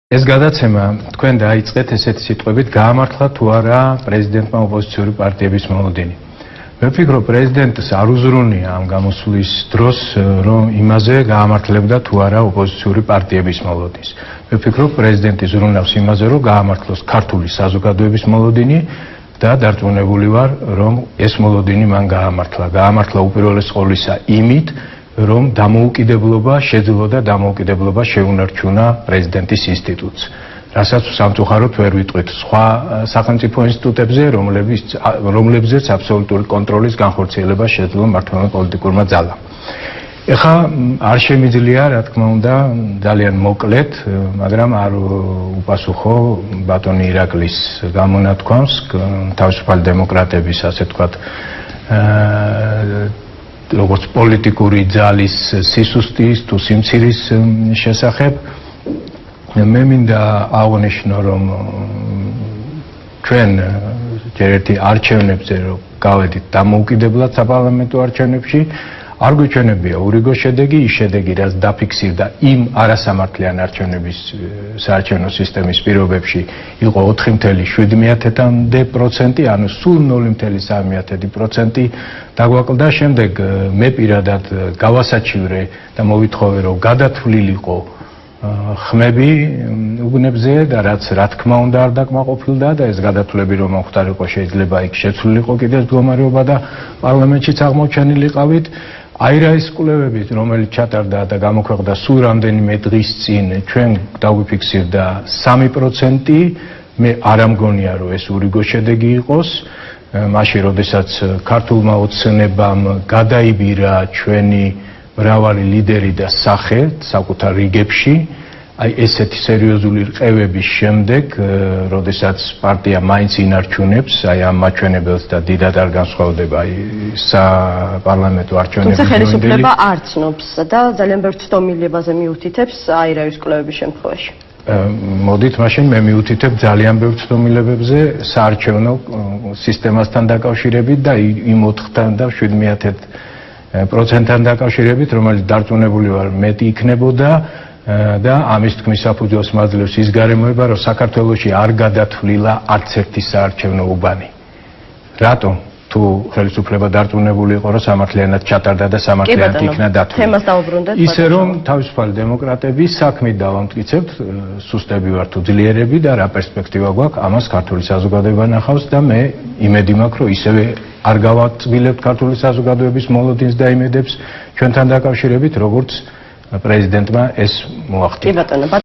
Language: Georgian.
ეს გადაცემა თქვენ დაიწყეთ ესეთი სიტყვებით გაამართლა თუ არა პრეზიდენტმა ოპოზიციური პარტიების მოლოდინი. მე ვფიქრობ პრეზიდენტს არ უზრუნია ამ გამოსვლის დროს რომ იმაზე გაამართლებდა თუ არა ოპოზიციური პარტიების მოლოდინს. მე ვფიქრობ პრეზიდენტი ზრუნავს იმაზე რომ გაამართლოს ქართული საზოგადოების მოლოდინი და დარწმუნებული ვარ რომ ეს მოლოდინი მან გაამართლა. გაამართლა უპირველეს ყოვლისა იმით რომ დამოუკიდებლობა შეძლო და დამოუკიდებლობა შეუნარჩუნა პრეზიდენტის ინსტიტუტს. რასაც სამწუხაროდ ვერ ვიტყვით სხვა სახელმწიფო ინსტიტუტებზე, რომლებზეც აბსოლუტური კონტროლის განხორციელება შეძლო მმართველმა პოლიტიკურმა ძალამ. ეხლა არ შემიძლია, რა თქმა უნდა, ძალიან მოკლედ, მაგრამ არ უპასუხო ბატონი ირაკლის გამონათქვამს თავისუფალი დემოკრატების, ასე ვთქვათ, როგორც პოლიტიკური ძალის სისუსტის თუ სიმცირის შესახებ. მე მინდა აღნიშნო რომ ჩვენ ჯერ ერთი არჩევნებზე რომ გავედით დამოუკიდებლად საპარლამენტო არჩევნებში არ გვეჩვენებია ურიგო შედეგი, ის შედეგი რაც დაფიქსირდა იმ არასამართლიან არჩევნების საარჩევნო სისტემის პირობებში იყო 4,7%, ანუ სულ 0,3% დაგვაკლდა. შემდეგ მე პირადად გავასაჩივრე და მოვითხოვე რომ გადათვლილიყო ხმები უბნებზე და რაც რა თქმა უნდა არ დაკმაყოფილდა და ეს გადათვლები რომ მოხდარიყო შეიძლება იქ შეცვლილიყო კიდევ მდგომარეობა და პარლამენტშიც აღმოჩენილიყავით. აი რა ის კვლევებით რომელიც ჩატარდა და გამოქვეყნდა სულ რამდენიმე დღის წინ ჩვენ დაგვიფიქსირდა 3%. მე არ ამგონია რომ ეს ურიგო შედეგი იყოს. მაშინ როდესაც ქართულმა ოცნებამ გადაიბირა ჩვენი მრავალი ლიდერი და სახე საკუთარ რიგებში, აი ესეთი სერიოზული რყევების შემდეგ, როდესაც პარტია მაინც ინარჩუნებს აი ამ მაჩვენებელს და დიდად არ განსხვავდება აი საპარლამენტო არჩევნების თუმცა ხელისუფლება არ ცნობს და ძალიან ბევრ ცდომილებაზე მიუთითებს აი რა ის კვლევების შემთხვევაში. მოდით მაშინ მე მიუთითებ ძალიან ბევრ ცდომილებებზე საარჩევნო სისტემასთან დაკავშირებით და იმ 4-თან და 7%-თან დაკავშირებით, რომელიც დარწმუნებული ვარ მეტი იქნებოდა და ამის თქმის საფუძველს მაძლევს ის გარემოება, რომ საქართველოში არ გადათვლილა არც ერთი საარჩევნო უბანი. რატომ? თუ ხელისუფლება დარწმუნებული იყო, რომ სამართლიანად ჩატარდა და სამართლიანად იქნა დათვლილი. თემას დავუბრუნდეთ. ისე რომ თავისუფალი დემოკრატები საქმით დავამტკიცებთ, სუსტები ვართ თუ ძლიერები და რა პერსპექტივა გვაქვს, ამას ქართული საზოგადოება ნახავს და მე იმედი მაქვს, რომ ისევე არ გავაწმილებთ ქართული საზოგადოების მოლოდინს და იმედებს ჩვენთან დაკავშირებით, როგორც პრეზიდენტმა ეს მოახდინა.